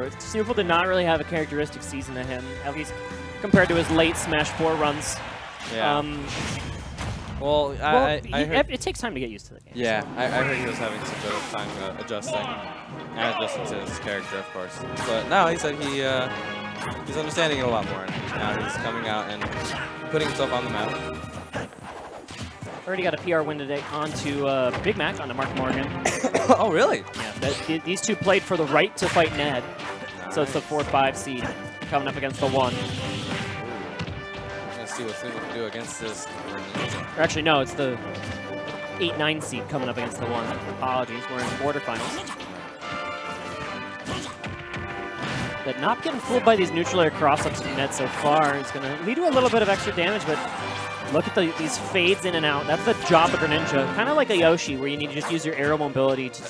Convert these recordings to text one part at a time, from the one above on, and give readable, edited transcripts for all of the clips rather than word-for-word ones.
but SNooFL did not really have a characteristic season to him, at least compared to his late Smash 4 runs. Yeah. Well, I heard, it takes time to get used to the game. yeah, So. I heard he was having such a time adjusting, and adjusting to his character, of course. But now he said he's understanding it a lot more, and now he's coming out and putting himself on the map. Already got a PR win today onto Big Mac, onto Mark Morgan. Oh, really? Yeah, these two played for the right to fight Ned. Nice. So it's the 4-5 seed coming up against the 1. Let's see what SNooFL can do against this. Or actually, no, it's the 8-9 seed coming up against the 1. Apologies, we're in quarterfinals. But not getting fooled by these neutral air cross-ups from Ned so far is going to lead to a little bit of extra damage, but look at these fades in and out. That's the job of Greninja. Kind of like a Yoshi, where you need to just use your aerial mobility to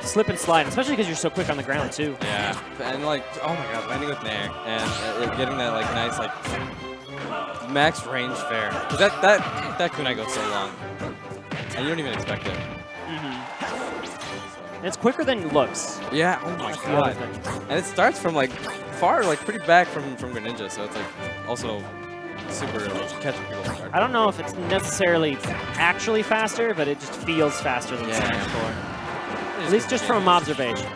slip and slide, especially because you're so quick on the ground, too. Yeah, and like, oh my god, landing with Nair, and getting that like nice like max range fair. Because that kunai goes so long, and you don't even expect it. And it's quicker than it looks. Yeah, oh my god. And it starts from like far, like pretty back from Greninja, so it's like also super like catching people. I don't know if it's necessarily actually faster, but it just feels faster than Smash 4. At least just from observation.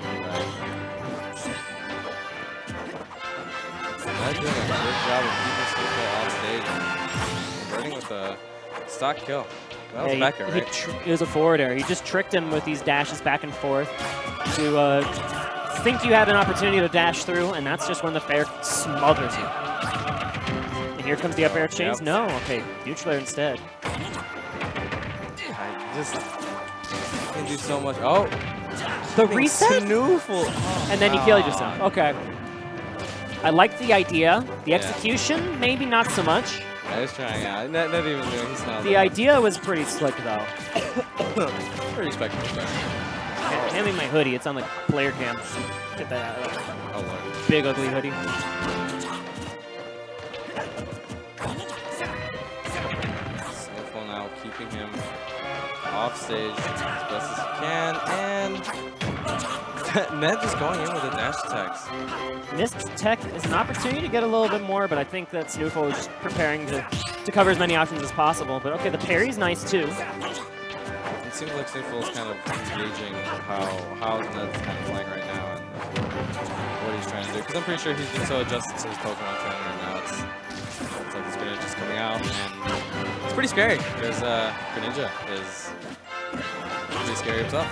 That's doing a good job of keeping SNooFL off stage and converting with a stock kill. That was back air, right? It was a forward air. He just tricked him with these dashes back and forth to think you had an opportunity to dash through, and that's just when the fair smothers you. And here comes the up air exchange. Yep. No, okay, neutral air instead. I just can do so much. Oh, the reset? SNooFL. Oh, and then you killed yourself. Okay. I like the idea. The execution, maybe not so much. I was trying out. Not even doing. He's not. The idea was pretty slick, though. Pretty respectable. Hand me my hoodie. It's on the player cam. Get that out of there. Oh, Lord. Big, ugly hoodie. SNooFL now keeping him off stage as best as he can, and Ned just going in with the dash attacks. Missed tech is an opportunity to get a little bit more, but I think that SNooFL is just preparing to cover as many options as possible. But okay, the parry's nice too. It seems like SNooFL is kind of gauging how Ned's kind of playing right now and what he's trying to do. Because I'm pretty sure he's been so adjusted to his Pokemon trainer, and now it's like this Greninja's coming out, and it's pretty scary because Greninja is pretty scary himself.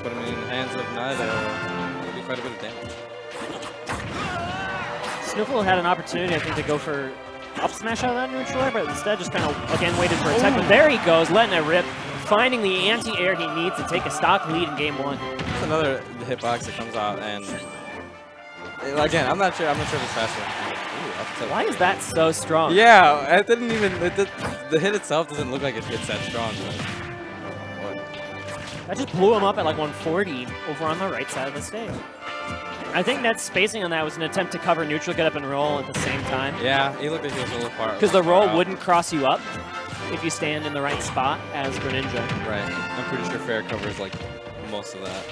Put him in the hands of Ned, it'll do quite a bit of damage. SNooFL had an opportunity, I think, to go for up smash out of that neutral air, but instead just kind of, again, waited for a tech. But there he goes, letting it rip, finding the anti-air he needs to take a stock lead in game 1. There's another hitbox that comes out, and again, I'm not sure if it's faster. Ooh, why is that so strong? Yeah, it didn't even, the hit itself doesn't look like it hits that strong. But that just blew him up at like 140 over on the right side of the stage. I think Ned's spacing on that was an attempt to cover neutral, get up and roll at the same time. Yeah, he looked like he was a little far. Because the roll wouldn't cross you up if you stand in the right spot as Greninja. Right. I'm pretty sure fair covers like most of that.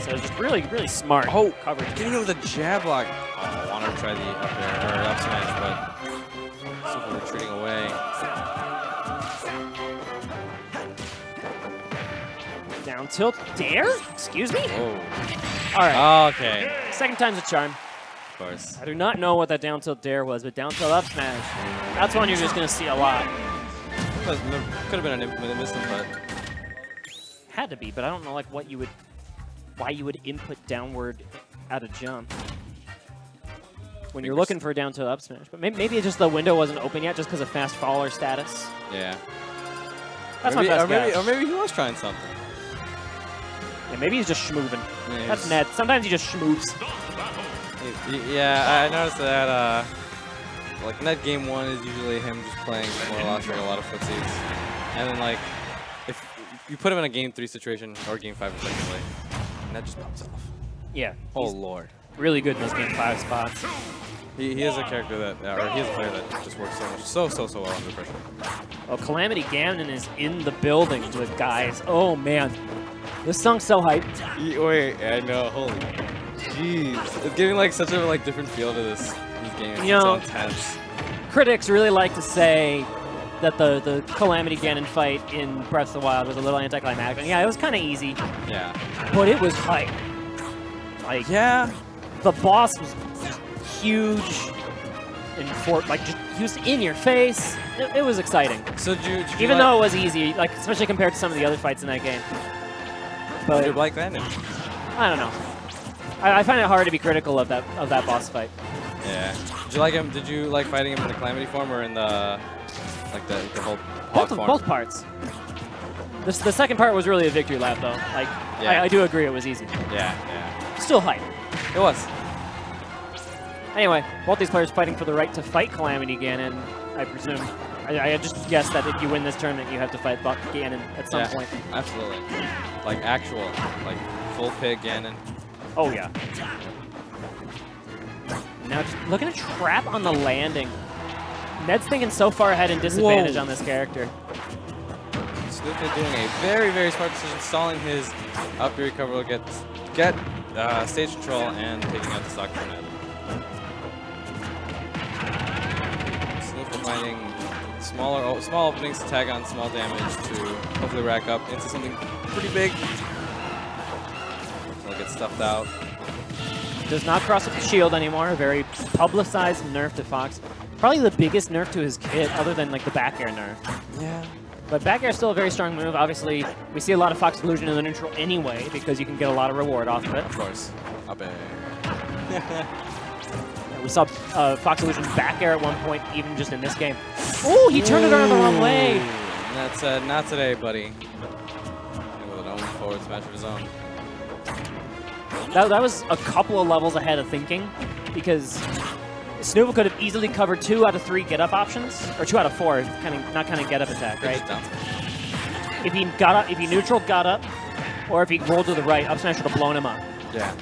So it's just really, really smart coverage. Getting him with a jab lock. Oh, I wanted to try the up air or up smash, but SNooFL retreating away. Down tilt dare? Excuse me? Oh. All right. Okay. Second time's a charm. Of course. I do not know what that down tilt dare was, but down tilt up smash. That's one you're just going to see a lot. Could have been an missed input. Had to be, but I don't know like why you would input downward at a jump when you're looking for a down tilt up smash. But maybe it's just the window wasn't open yet, just because of fast follower status. Yeah. That's my best guess. Or maybe he was trying something. Yeah, maybe he's just schmooving. Yeah, that's Ned. Sometimes he just schmoves. Yeah, I noticed that. Like Ned game 1 is usually him just playing more lost like a lot of footsies, and then like if you put him in a game 3 situation or game 5 effectively, Ned just pops off. Yeah. Oh Lord. Really good in those game 5 spots. He is a character that, or he is a player that just works so well under pressure. Oh, Calamity Ganon is in the building with guys. Oh man, this song's so hyped. Wait, I know. Holy. Jeez, it's giving like such a like different feel to this game. It's You know, so intense. Critics really like to say that the Calamity Ganon fight in Breath of the Wild was a little anticlimactic. Yeah, it was kind of easy. Yeah. But it was hype. Like, Yeah. the boss was huge and he was in your face. It was exciting. So did you Even though it was easy, like especially compared to some of the other fights in that game. But did you like that? I don't know. I find it hard to be critical of that boss fight. Yeah. Did you like him? Did you like fighting him in the Calamity form or in the like the whole hog form? Both parts. The second part was really a victory lap though. Like Yeah. I do agree it was easy. Yeah. Still hype. It was. Anyway, both these players fighting for the right to fight Calamity Ganon, I presume. I just guessed that if you win this tournament, you have to fight Ganon at some point. Absolutely. Like actual, like full pig Ganon. Oh yeah. Now just looking at trap on the landing. Ned's thinking so far ahead in disadvantage on this character. SNooFL doing a very, very smart decision, stalling his up B recover to get stage control and taking out the stock for Ned. SNooFL finding small openings to tag on small damage to hopefully rack up into something pretty big. So he'll get stuffed out. Does not cross with the shield anymore. A very publicized nerf to Fox. Probably the biggest nerf to his kit, other than like the back air nerf. Yeah. But back air is still a very strong move. Obviously, we see a lot of Fox Illusion in the neutral anyway, because you can get a lot of reward off of it. Of course. Up air. We saw Fox Illusion back air at one point, even just in this game. Oh, he turned it around the wrong way. That's not today, buddy. With an own forward smash of his own. That was a couple of levels ahead of thinking, because SNooFL could have easily covered 2 out of 3 get-up options, or 2 out of 4, not get-up attack, right? If he got up, if he neutral got up, or if he rolled to the right, up smash would have blown him up. Yeah.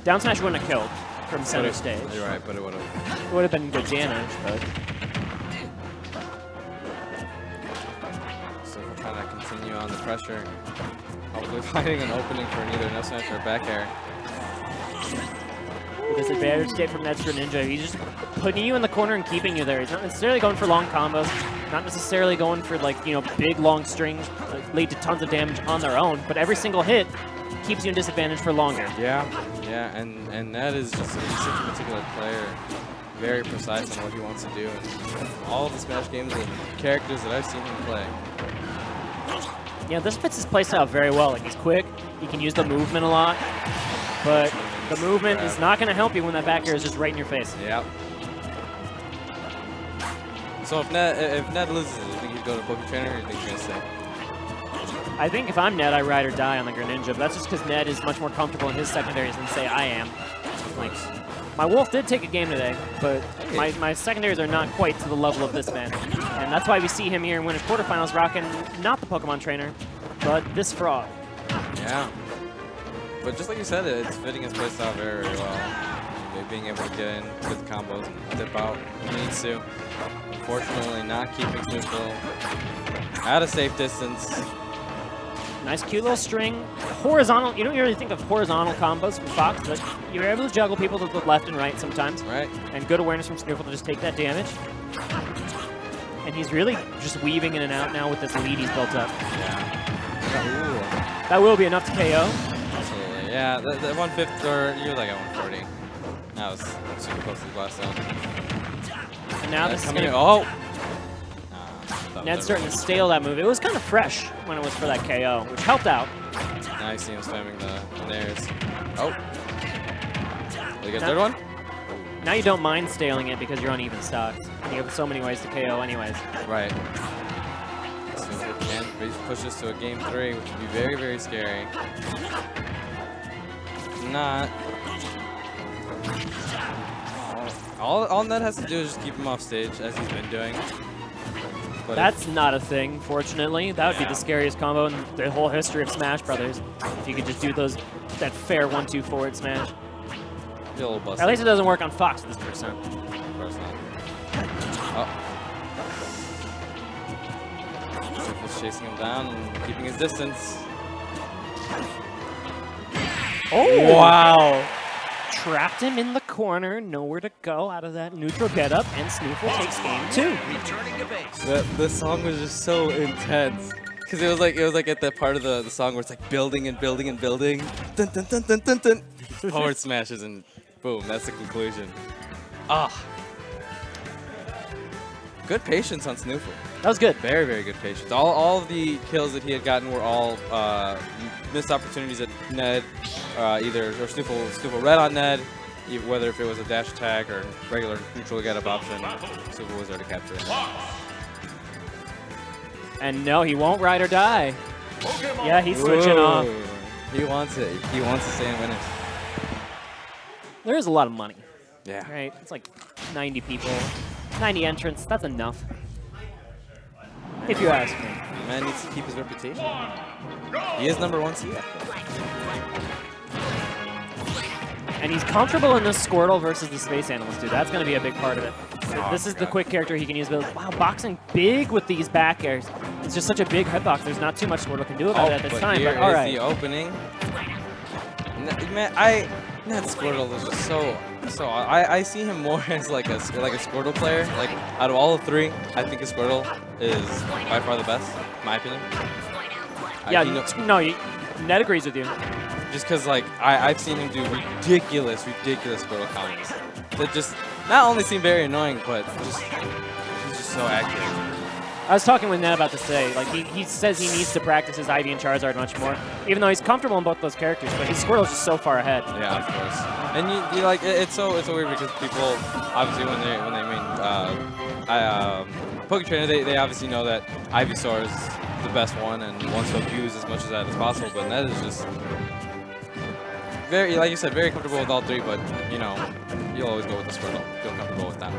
Down smash wouldn't have killed from center stage. You're right, but it would have. It would have been good damage, but. So we're trying to continue on the pressure. Hopefully finding an opening for either no smash or back air. The disadvantage state from Ned's Greninja. He's just putting you in the corner and keeping you there. He's not necessarily going for long combos, not necessarily going for like, you know, big long strings that lead to tons of damage on their own, but every single hit keeps you in disadvantage for longer. Yeah, and Ned is just such a particular player. Very precise on what he wants to do, and all of the Smash games and characters that I've seen him play. Yeah, this fits his playstyle very well. Like, he's quick, he can use the movement a lot, but the movement is not going to help you when that back air is just right in your face. Yeah. So if Ned loses, do you think he'd go to Poke Trainer, or do you think he's going to stay? I think if I'm Ned, I ride or die on the Greninja, but that's just because Ned is much more comfortable in his secondaries than, say, I am. Like, my Wolf did take a game today, but my secondaries are not quite to the level of this man. And that's why we see him here in Winners Quarterfinals rocking not the Pokemon Trainer, but this frog. Yeah. But just like you said, it's fitting his playstyle very, very well. Being able to get in good combos and dip out when he needs to. Unfortunately, not keeping SNooFL at a safe distance. Nice cute little string. Horizontal, you don't really think of horizontal combos from Fox, but you're able to juggle people to the left and right sometimes. Right. And good awareness from SNooFL to just take that damage. And he's really just weaving in and out now with this lead he's built up. Yeah. Ooh. That will be enough to KO. Absolutely. Yeah, the 150, or you're like at 140. That was super close to the glass zone. And now this is going to... Oh! Ned's starting to stale that move. It was kind of fresh when it was for that KO, which helped out. Now you see him spamming the nairs. Oh! Did he get a third one? Now you don't mind staling it because you're on even stocks. And you have so many ways to KO anyways. Right. So if we can push this to a game 3, which would be very, very scary. Not. All Ned has to do is just keep him off stage, as he's been doing. But that's not a thing, fortunately. That would be the scariest combo in the whole history of Smash Brothers. If you could just do that fair 1-2 forward smash. Be a little busted. At least it doesn't work on Fox this percent. Of course not. Oh. SNooFL's chasing him down and keeping his distance. Oh! Wow! trapped him in the corner, nowhere to go out of that neutral getup, and SNooFL takes game 2. Returning to base. The song was just so intense. Because it was like at that part of the song where it's like building and building and building. Dun dun dun dun dun dun. Forward smashes and boom, that's the conclusion. Ah. Good patience on SNooFL. That was good. Very, very good patience. All of the kills that he had gotten were all missed opportunities at Ned, either or SNooFL read on Ned, whether if it was a dash attack or regular neutral getup option, SNooFL was there to capture it. And no, he won't ride or die. Yeah, he's switching off. He wants it. He wants to stay and win it. There is a lot of money. Yeah. Right? It's like 90 people, 90 entrants. That's enough. If you ask me. The man needs to keep his reputation. He is #1 seed. And he's comfortable in this Squirtle versus the Space Animals, too. That's going to be a big part of it. Oh, this is the quick character he can use. But wow, boxing big with these back airs. It's just such a big hitbox. There's not too much Squirtle can do about it at this time. But all right. The opening. Man, that Squirtle is just so. I see him more as like a Squirtle player. Like out of all the three, I think a Squirtle is by far the best, in my opinion. Yeah, Ned agrees with you. Just because like I've seen him do ridiculous Squirtle combos that just not only seem very annoying, but he's just so accurate. I was talking with Ned about this today. Like he says he needs to practice his Ivy and Charizard much more, even though he's comfortable in both those characters. But his Squirtle's just so far ahead. Yeah, of course. And you like it's so weird because people obviously when they Poke Trainer they obviously know that Ivysaur is the best one and wants to abuse as much of that as possible. But Ned is just very, like you said, very comfortable with all three. But you know, you'll always go with the Squirtle. Feel comfortable with that.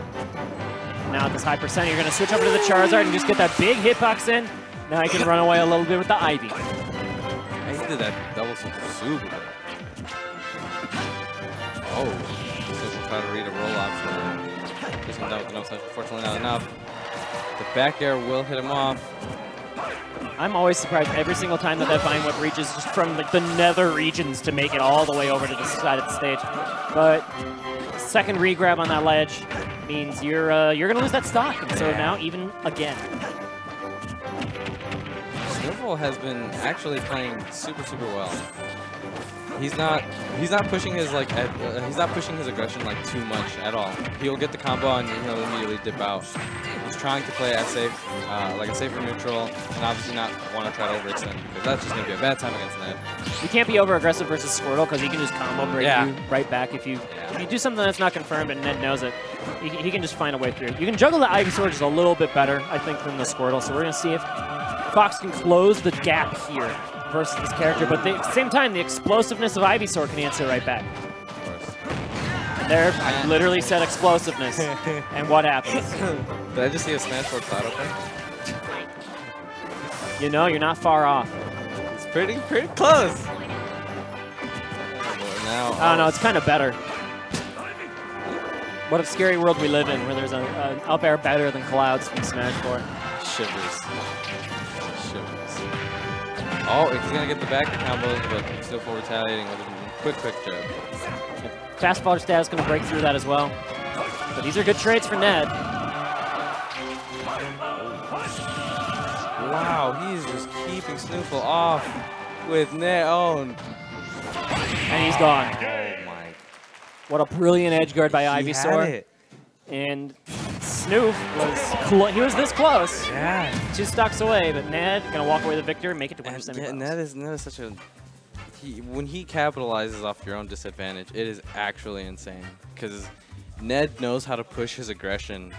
Now at this high percent, you're going to switch over to the Charizard and just get that big hitbox in. Now he can run away a little bit with the Ivy. Yeah, he did that double super. Oh, just try to read a roll option. Just went down with no touch. Unfortunately, not enough. The back air will hit him off. I'm always surprised every single time that Vine Whip reaches just from like the nether regions to make it all the way over to the side of the stage. But second regrab on that ledge means you're gonna lose that stock, and so now even again. SNooFL has been actually playing super well. He's not pushing his he's not pushing his aggression like too much at all. He'll get the combo and he'll immediately dip out. He's trying to play as safe, like a safer neutral, and obviously not want to try to overextend because that's just gonna be a bad time against Ned. You can't be over aggressive versus Squirtle because he can just combo break you right back if you do something that's not confirmed and Ned knows it. He can just find a way through. You can juggle the Ivysaur just a little bit better, I think, than the Squirtle. So we're gonna see if Fox can close the gap here versus this character, but at the same time, the explosiveness of Ivysaur can answer right back. Of course. And there, I literally said explosiveness, and what happens? Did I just see a Smash 4 cloud open? You know, you're not far off. It's pretty close. Now, I don't know, it's kind of better. What a scary world we live in, where there's an up air better than clouds from Smash 4. Shivers. Oh, he's gonna get the back combos, but SNooFL retaliating with a quick jab. Fast Faller stat is gonna break through that as well. But these are good trades for Ned. Wow, he's just keeping SNooFL off with Ned. Oh. And he's gone. Oh my. What a brilliant edge guard by Ivysaur. Had it. And Snoof he was this close. Yeah. 2 stocks away, but Ned gonna walk away the victor and make it to winner's semifinals. Yeah, Ned is such a when he capitalizes off your own disadvantage, it is actually insane. Because Ned knows how to push his aggression,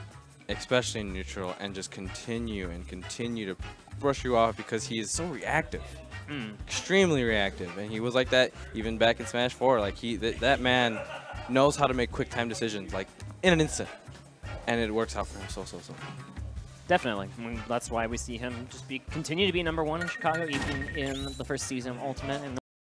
especially in neutral, and just continue to brush you off because he is so reactive. Extremely reactive, and he was like that even back in Smash 4. Like that man knows how to make quick time decisions like in an instant, and it works out for him so. Definitely. I mean, that's why we see him just continue to be #1 in Chicago, even in the first season of Ultimate, and